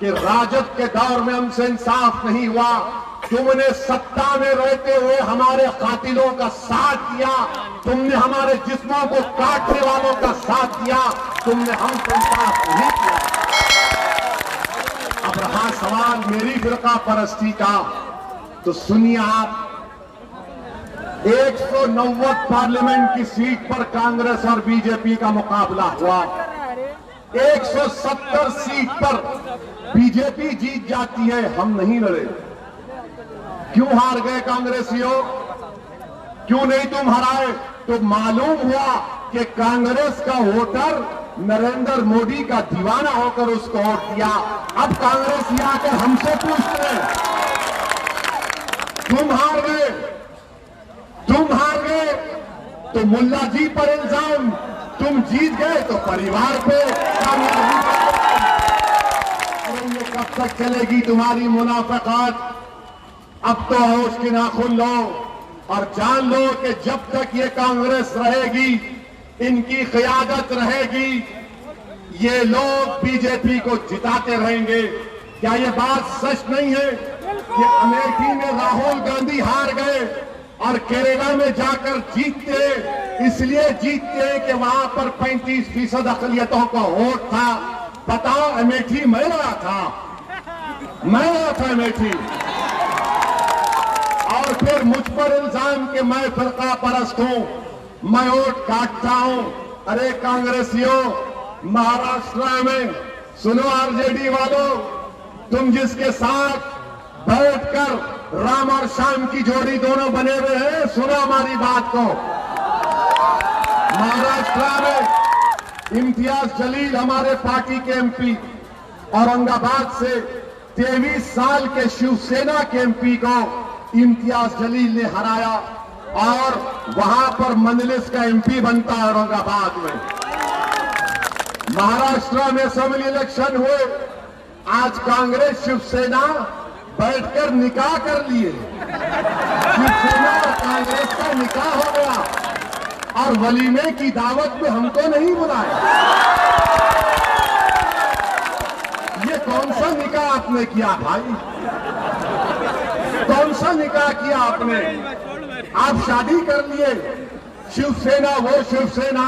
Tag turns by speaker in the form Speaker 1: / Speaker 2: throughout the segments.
Speaker 1: कि राजद के दौर में हमसे इंसाफ नहीं हुआ, तुमने सत्ता में रहते हुए हमारे कातिलों का साथ दिया, तुमने हमारे जिस्मों को काटने वालों का साथ दिया, तुमने हमसे इंसाफ नहीं किया। अब रहा सवाल मेरी फिरका परस्ती का, तो सुनिए आप, 190 पार्लियामेंट की सीट पर कांग्रेस और बीजेपी का मुकाबला हुआ। 170 सीट पर बीजेपी जीत जाती है, हम नहीं लड़े। क्यों हार गए कांग्रेसियों? क्यों नहीं तुम हराए? तो मालूम हुआ कि कांग्रेस का वोटर नरेंद्र मोदी का दीवाना होकर उसको वोट दिया। अब कांग्रेसी आकर हमसे पूछते हैं, तुम हार गए, तुम हार गए तो मुल्ला जी पर इल्जाम, तुम जीत गए तो परिवार पे कामयाबी। ये कब तक चलेगी तुम्हारी मुनाफिकात? अब तो होश की नाखुन लो और जान लो कि जब तक ये कांग्रेस रहेगी, इनकी क़यादत रहेगी, ये लोग बीजेपी को जिताते रहेंगे। क्या ये बात सच नहीं है कि अमेठी में राहुल गांधी हार गए और केरला में जाकर जीतते, इसलिए जीतते हैं कि वहां पर 35% अक़लियतों का वोट था? बताओ, अमेठी मैं रहा था, मैं रहा था अमेठी। और फिर मुझ पर इल्जाम कि मैं फिरका परस्त हूं, मैं वोट काटता हूं। अरे कांग्रेसियों, महाराष्ट्र में सुनो, आरजेडी वालों, तुम जिसके साथ बैठकर राम और श्याम की जोड़ी दोनों बने हुए हैं, सुनो हमारी बात को। महाराष्ट्र में इम्तियाज जलील हमारे पार्टी के एमपी, औरंगाबाद से 23 साल के शिवसेना के एमपी को इम्तियाज जलील ने हराया और वहां पर मजलिस का एमपी बनता है औरंगाबाद में। महाराष्ट्र में असेंबली इलेक्शन हुए, आज कांग्रेस शिवसेना बैठकर निकाह कर लिए। शिवसेना और कांग्रेस का निकाह हो गया और वलीमे की दावत में हमको नहीं बुलाया। ये कौन सा निकाह आपने किया भाई? कौन सा निकाह किया आपने? आप शादी कर लिए। शिवसेना वो शिवसेना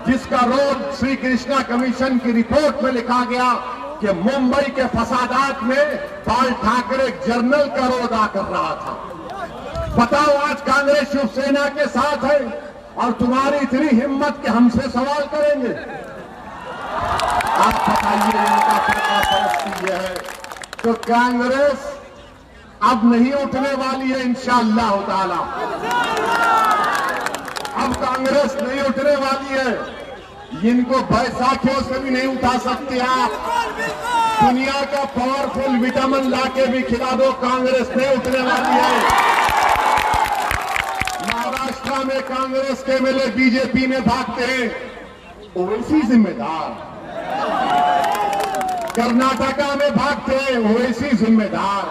Speaker 1: जिसका रोल श्री कृष्णा कमीशन की रिपोर्ट में लिखा गया कि मुंबई के फसादात में बाल ठाकरे जनरल का रोल अदा कर रहा था। बताओ, आज कांग्रेस शिवसेना के साथ है और तुम्हारी इतनी हिम्मत कि हमसे सवाल करेंगे? आप बताइए, इनका फिरका परस्ती ये है। तो कांग्रेस अब नहीं उठने वाली है इंशाअल्लाह ताला। अब कांग्रेस नहीं उठने वाली है। इनको बैसाखियों से भी नहीं उठा सकते आप। दुनिया का पावरफुल विटामिन लाके भी खिला दो, कांग्रेस नहीं उठने वाली है। महाराष्ट्र में कांग्रेस के एमएलए बीजेपी में भागते हैं, ओवैसी जिम्मेदार। कर्नाटका में भागते हैं, ओवैसी जिम्मेदार।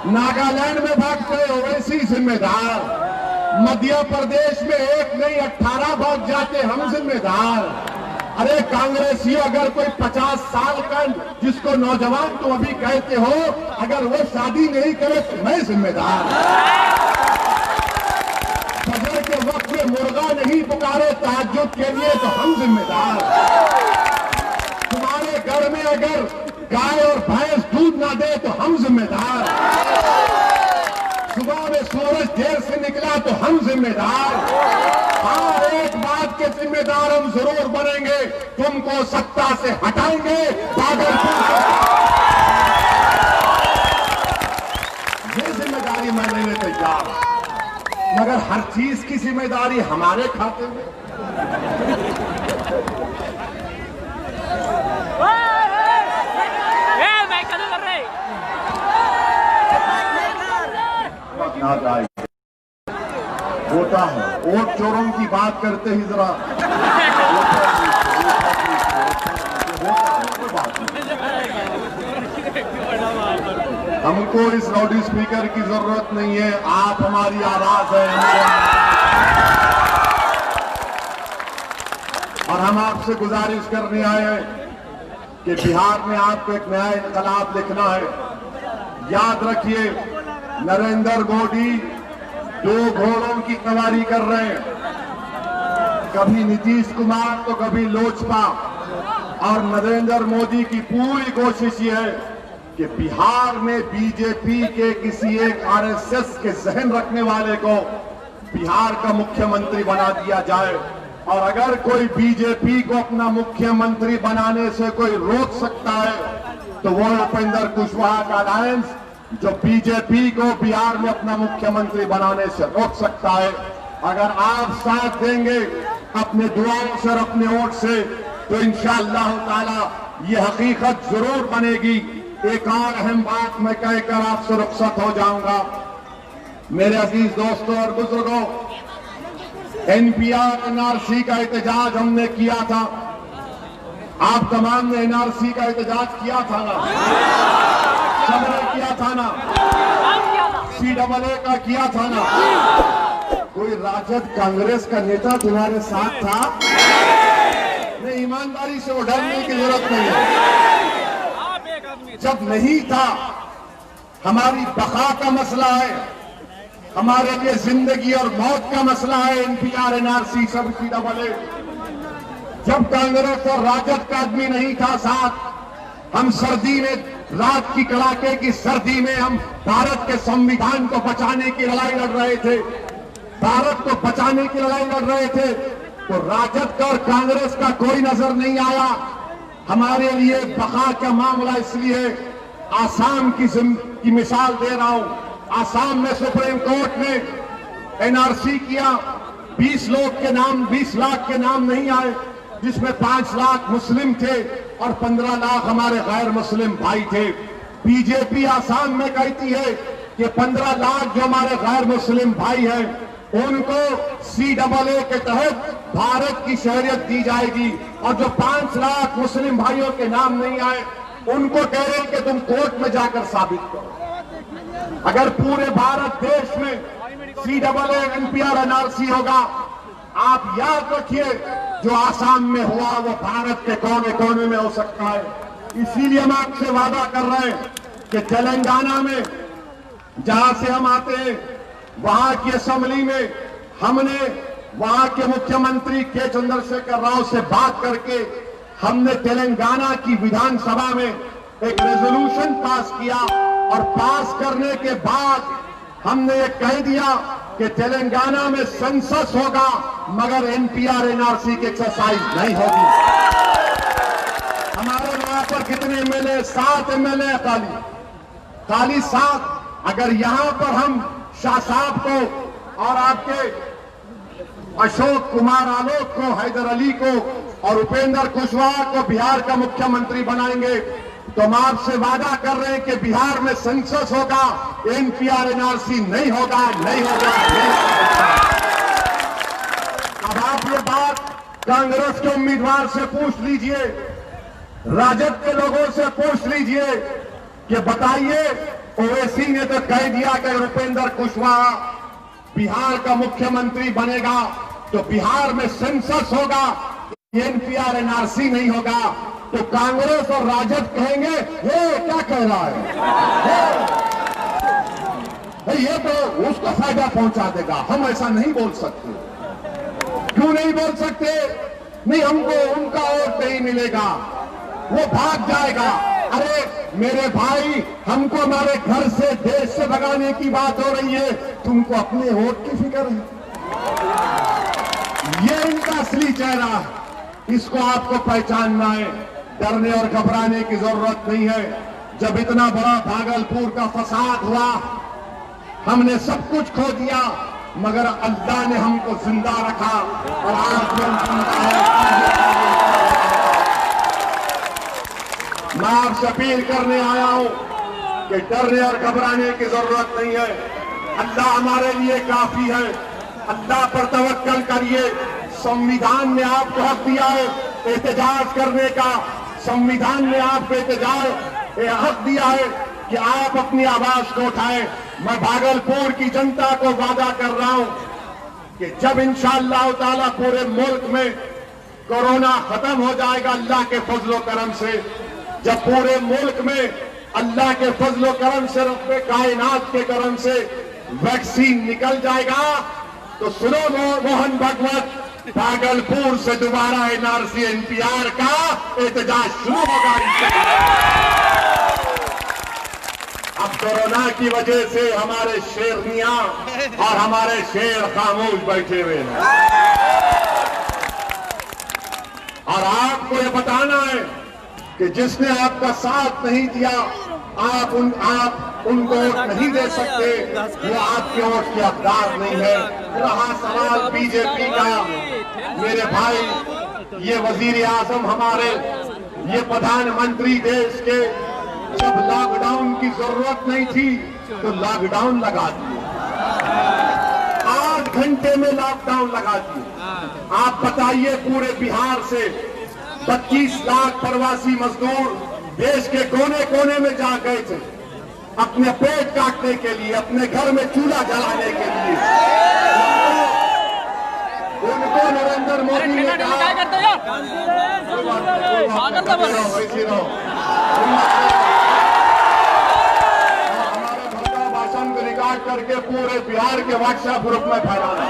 Speaker 1: नागालैंड में भागते हैं, ओवैसी जिम्मेदार। मध्य प्रदेश में 1 नहीं 18 भाग जाते, हम जिम्मेदार। अरे कांग्रेसियों, अगर कोई 50 साल का जिसको नौजवान तुम अभी कहते हो, अगर वो शादी नहीं करे तो मैं जिम्मेदार। फजर के वक्त में मुर्गा नहीं पुकारे तहज्जुद के लिए तो हम जिम्मेदार। तुम्हारे घर में अगर गाय और भैंस दूध ना दे तो हम जिम्मेदार। सुबह में सूरज देर से निकला तो हम जिम्मेदार। हाँ, एक बात के जिम्मेदार हम जरूर बनेंगे, तुमको सत्ता से हटाएंगे। ये जिम्मेदारी मैं लेने तैयार, मगर हर चीज की जिम्मेदारी हमारे खाते में। होता है, वोट चोरों की बात करते ही जरा हमको इस लाउड स्पीकर की जरूरत नहीं है, आप हमारी आवाज है और हम आपसे गुजारिश करने आए हैं कि बिहार में आपको एक नया इनकलाब लिखना है। याद रखिए, नरेंद्र मोदी दो घोड़ों की सवारी कर रहे हैं, कभी नीतीश कुमार तो कभी लोजपा। और नरेंद्र मोदी की पूरी कोशिश ये है कि बिहार में बीजेपी के किसी एक आरएसएस के जहन रखने वाले को बिहार का मुख्यमंत्री बना दिया जाए। और अगर कोई बीजेपी को अपना मुख्यमंत्री बनाने से कोई रोक सकता है तो वो उपेंद्र कुशवाहा का अलायंस, जो बीजेपी को बिहार में अपना मुख्यमंत्री बनाने से रोक सकता है। अगर आप साथ देंगे अपने दुआओं से और अपने वोट से, तो इंशाअल्लाह ताला ये हकीकत जरूर बनेगी। एक और अहम बात मैं कहकर आपसे रुखसत हो जाऊंगा। मेरे अजीज दोस्तों और बुजुर्गों, एनपीआर एनआरसी का एहतजाज हमने किया था। आप तमाम ने एनआरसी का एहतजाज किया था ना? सबने किया था ना? CAA का किया था ना? कोई राजद कांग्रेस का नेता तुम्हारे साथ था? नहीं, ईमानदारी से वो डरने की जरूरत नहीं है। जब नहीं था, हमारी बका का मसला है, हमारे लिए जिंदगी और मौत का मसला है। एनपीआर एनआरसी सब CAA। जब कांग्रेस और राजद का आदमी नहीं था साथ, हम सर्दी में, रात की कड़ाके की सर्दी में हम भारत के संविधान को बचाने की लड़ाई लड़ रहे थे, भारत को बचाने की लड़ाई लड़ रहे थे, तो राजद का और कांग्रेस का कोई नजर नहीं आया। हमारे लिए बका का मामला इसलिए, आसाम की मिसाल दे रहा हूं। आसाम में सुप्रीम कोर्ट ने एनआरसी किया, 20 लोग के नाम, 20 लाख के नाम नहीं आए, जिसमें 5 लाख मुस्लिम थे और 15 लाख हमारे गैर मुस्लिम भाई थे। बीजेपी आसाम में कहती है कि 15 लाख जो हमारे गैर मुस्लिम भाई हैं, उनको CAA के तहत भारत की शहरियत दी जाएगी, और जो 5 लाख मुस्लिम भाइयों के नाम नहीं आए, उनको कह रहे हैं कि तुम कोर्ट में जाकर साबित करो। अगर पूरे भारत देश में CAA एनपीआर एनआरसी होगा, आप याद रखिए, जो आसाम में हुआ वो भारत के कोने कोने में हो सकता है। इसीलिए हम आपसे वादा कर रहे हैं कि तेलंगाना में, जहां से हम आते हैं, वहां की असेंबली में हमने वहां के मुख्यमंत्री के चंद्रशेखर राव से बात करके हमने तेलंगाना की विधानसभा में एक रेजोल्यूशन पास किया, और पास करने के बाद हमने ये कह दिया कि तेलंगाना में सेंसस होगा, मगर एनपीआर एनआरसी की एक्सरसाइज नहीं होगी। हमारे वहां पर कितने एमएलए? 7 एमएलए खाली 7। अगर यहां पर हम शाह साहब को और आपके अशोक कुमार आलोक को, हैदर अली को और उपेंद्र कुशवाहा को बिहार का मुख्यमंत्री बनाएंगे, तो हम आपसे वादा कर रहे हैं कि बिहार में सेंसस होगा, एनपीआर एनआरसी नहीं होगा, नहीं होगा, नहीं होगा। अब आप ये बात कांग्रेस के उम्मीदवार से पूछ लीजिए, राजद के लोगों से पूछ लीजिए कि बताइए, ओवैसी ने तो कह दिया कि उपेंद्र कुशवाहा बिहार का मुख्यमंत्री बनेगा तो बिहार में सेंसस होगा, एनपीआर एनआरसी नहीं होगा। तो कांग्रेस और राजद कहेंगे ये क्या कह रहा है, ये तो उसको फायदा पहुंचा देगा, हम ऐसा नहीं बोल सकते। क्यों नहीं बोल सकते? नहीं, हमको उनका वोट नहीं मिलेगा, वो भाग जाएगा। अरे मेरे भाई, हमको हमारे घर से, देश से भगाने की बात हो रही है, तुमको अपने वोट की फिक्र है। ये इनका असली चेहरा है, इसको आपको पहचानना है। डरने और घबराने की जरूरत नहीं है। जब इतना बड़ा भागलपुर का फसाद हुआ, हमने सब कुछ खो दिया, मगर अल्लाह ने हमको जिंदा रखा और आज मैं आपसे अपील करने आया हूं कि डरने और घबराने की जरूरत नहीं है। अल्लाह हमारे लिए काफी है। अल्लाह पर तवक्कल करिए। संविधान ने आपको हक दिया है एहतजाज करने का। संविधान ने आपको एहतजाज हक दिया है कि आप अपनी आवाज को उठाएं। मैं भागलपुर की जनता को वादा कर रहा हूं कि जब इंशाअल्लाह ताला पूरे मुल्क में कोरोना खत्म हो जाएगा अल्लाह के फजलो करम से, जब पूरे मुल्क में अल्लाह के फजलो करम से, रब्बे कायनात के करम से वैक्सीन निकल जाएगा तो सुनो मोहन भगवत, भागलपुर से दोबारा एनआरसी एनपीआर का एहतजाज शुरू होगा। अब कोरोना की वजह से हमारे शेरनियां और हमारे शेर खामोश बैठे हुए हैं और आपको ये बताना है कि जिसने आपका साथ नहीं दिया, आप उनको नहीं दे सकते, वो आपके वोट के हकदार नहीं है। रहा सवाल बीजेपी का, मेरे भाई, ये वजीर आजम हमारे, ये प्रधानमंत्री देश के, जब लॉकडाउन की जरूरत नहीं थी तो लॉकडाउन लगा दिए, 8 घंटे में लॉकडाउन लगा दिए। आप बताइए, पूरे बिहार से 25 लाख प्रवासी मजदूर देश के कोने कोने में जा गए थे अपने पेट काटने के लिए, अपने घर में चूल्हा जलाने के लिए। उनको नरेंद्र मोदी ने कहा, वैसे रहो, हमारे भड़काऊ भाषण को रिकॉर्ड करके पूरे बिहार के व्हाट्सएप ग्रुप में फैलाना।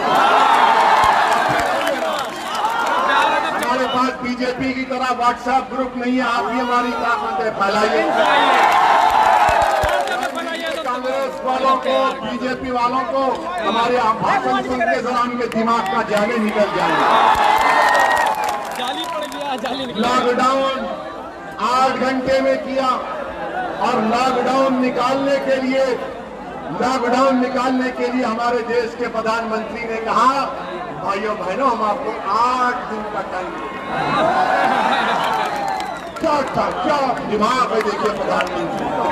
Speaker 1: हमारे पास बीजेपी की तरह व्हाट्सएप ग्रुप नहीं है, आप भी हमारी ताकत है, फैलाइए। कांग्रेस वालों को, बीजेपी वालों को हमारे भाषण सुन के जरा उनके दिमाग का जाले निकल जाएंगे। लॉकडाउन 8 घंटे में किया और लॉकडाउन निकालने के लिए हमारे देश के प्रधानमंत्री ने कहा, भाइयों बहनों, हम आपको 8 दिन का टाइम क्या दिमाग है, देखिए प्रधानमंत्री का,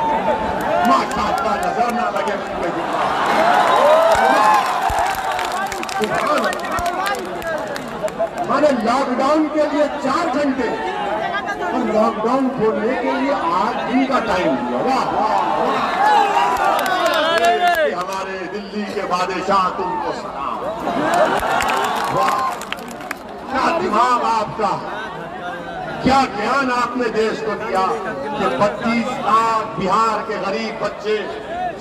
Speaker 1: माशाअल्लाह, नजर ना लगे उनके दिमाग। माने लॉकडाउन के लिए 4 घंटे और लॉकडाउन खोलने के लिए 8 दिन का टाइम दिया। वाह, हमारे दिल्ली के बादशाह, तुमको सलाम। वाह, क्या दिमाग आपका, क्या ज्ञान आपने देश को दिया कि 32 लाख बिहार के गरीब बच्चे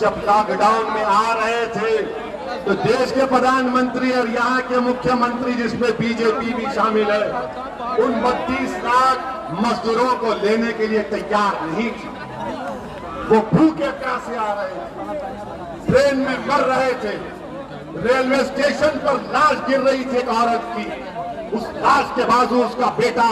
Speaker 1: जब लॉकडाउन में आ रहे थे तो देश के प्रधानमंत्री और यहाँ के मुख्यमंत्री, जिसमें बीजेपी भी शामिल है, उन 32 लाख मजदूरों को लेने के लिए तैयार नहीं थी। वो भूखे प्यासे आ रहे थे, ट्रेन में मर रहे थे, रेलवे स्टेशन पर लाश गिर रही थी एक औरत की, उस लाश के बाजू उसका बेटा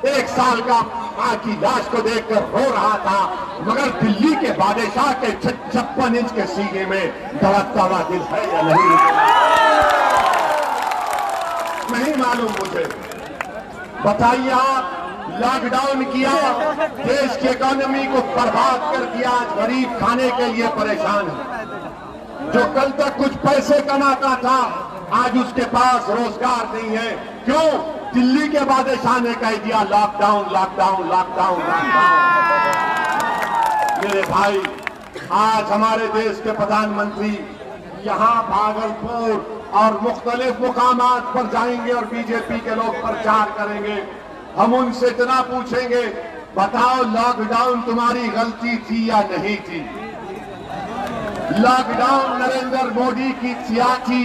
Speaker 1: 1 साल का मां की लाश को देखकर रो रहा था, मगर दिल्ली के बादशाह के 56 इंच के सीने में धड़कता हुआ दिल है या नहीं मालूम मुझे। बताइए, आप लॉकडाउन किया, देश की इकोनॉमी को बर्बाद कर दिया, आज गरीब खाने के लिए परेशान है। जो कल तक कुछ पैसे कमाता था, आज उसके पास रोजगार नहीं है। क्यों? दिल्ली के बादशाह ने कह दिया लॉकडाउन, लॉकडाउन, लॉकडाउन, लॉकडाउन। मेरे भाई, आज हमारे देश के प्रधानमंत्री यहाँ भागलपुर और मुख्तलिफ मुकामात पर जाएंगे और बीजेपी के लोग प्रचार करेंगे। हम उनसे इतना पूछेंगे, बताओ लॉकडाउन तुम्हारी गलती थी या नहीं थी? लॉकडाउन नरेंद्र मोदी की सियासी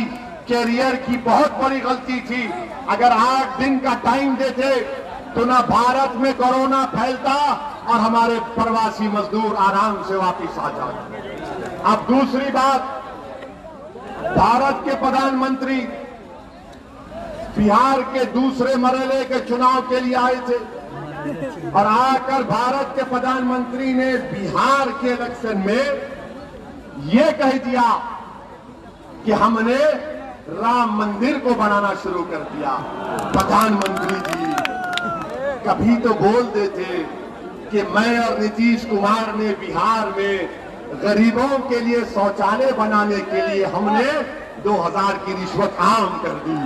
Speaker 1: कैरियर की बहुत बड़ी गलती थी। अगर 8 दिन का टाइम देते तो ना भारत में कोरोना फैलता और हमारे प्रवासी मजदूर आराम से वापस आ जाते। अब दूसरी बात, भारत के प्रधानमंत्री बिहार के दूसरे मरहले के चुनाव के लिए आए थे और आकर भारत के प्रधानमंत्री ने बिहार के इलेक्शन में ये कह दिया कि हमने राम मंदिर को बनाना शुरू कर दिया। प्रधानमंत्री जी कभी तो बोल देते कि मैं और नीतीश कुमार ने बिहार में गरीबों के लिए शौचालय बनाने के लिए हमने 2000 की रिश्वत आम कर दी।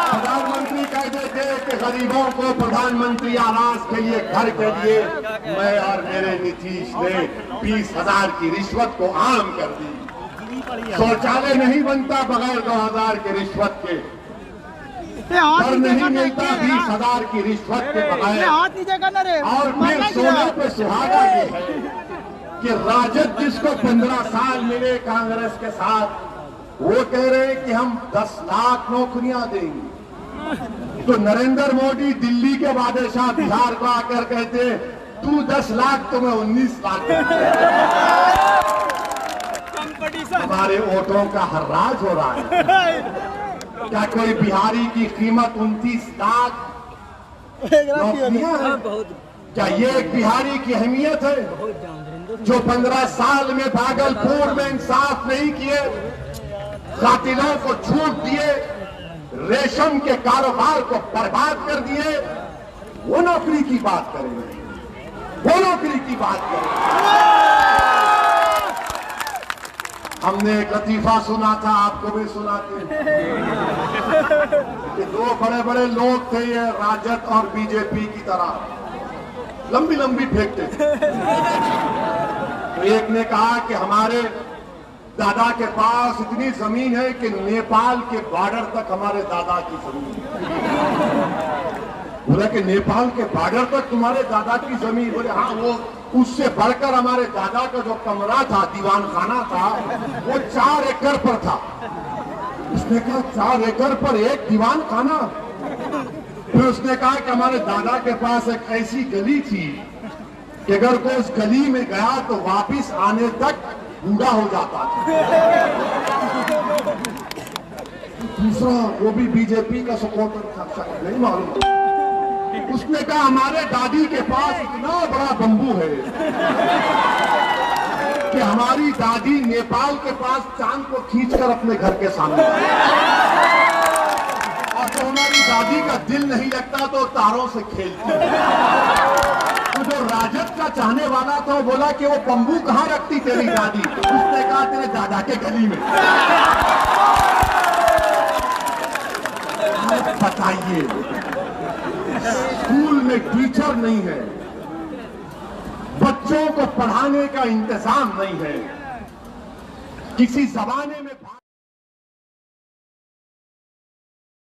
Speaker 1: प्रधानमंत्री कह देते कि गरीबों को प्रधानमंत्री आवास के लिए, घर के लिए मैं और मेरे नीतीश ने 20,000 की रिश्वत को आम कर दी। शौचालय नहीं बनता बगैर 2000 के रिश्वत के। घर नहीं मिलता 20,000 की रिश्वत के बगैर। और फिर सोने पे सुहागा ये है कि राजद जिसको 15 साल मिले कांग्रेस के साथ, वो कह रहे हैं कि हम 10 लाख नौकरियां देंगे। तो नरेंद्र मोदी दिल्ली के बादशाह बिहार को आकर कहते तू 10 लाख तो मैं 19 लाख। हमारे वोटों का हर्राज हो रहा है। क्या कोई बिहारी की कीमत 29 लाख नौकरियां है? क्या ये एक बिहारी की अहमियत है? जो 15 साल में भागलपुर में इंसाफ नहीं किए, कातिलों को छूट दिए, रेशम के कारोबार को बर्बाद कर दिए, वो नौकरी की बात करेंगे, वो नौकरी की बात करेंगे। हमने एक लतीफा सुना था, आपको भी सुनाते कि 2 बड़े बड़े लोग थे, ये राजद और बीजेपी की तरह लंबी लंबी फेंकते थे। तो एक ने कहा कि हमारे दादा के पास इतनी जमीन है कि नेपाल के बॉर्डर तक हमारे दादा की जमीन है। बोला कि नेपाल के बॉर्डर तक तुम्हारे दादा की जमीन? बोले हाँ, वो उससे बढ़कर हमारे दादा का जो कमरा था, दीवान खाना था, वो 4 एकड़ पर था। उसने कहा 4 एकड़ पर एक दीवान खाना? फिर उसने कहा कि हमारे दादा के पास एक ऐसी गली थी कि अगर कोई उस गली में गया तो वापिस आने तक बूढ़ा हो जाता था। दूसरा वो भी बीजेपी का सपोर्टर था, शायद नहीं मालूम। उसने कहा हमारे दादी के पास इतना बड़ा बंबू है कि हमारी दादी नेपाल के पास चांद को खींचकर अपने घर के सामने, और तो हमारी दादी का दिल नहीं लगता तो तारों से खेलती। तो जो राजद का चाहने वाला था वो बोला कि वो बंबू कहाँ रखती तेरी दादी? उसने कहा तेरे दादा के गली में। बताइए, स्कूल में टीचर नहीं है, बच्चों को पढ़ाने का इंतजाम नहीं है, किसी जमाने में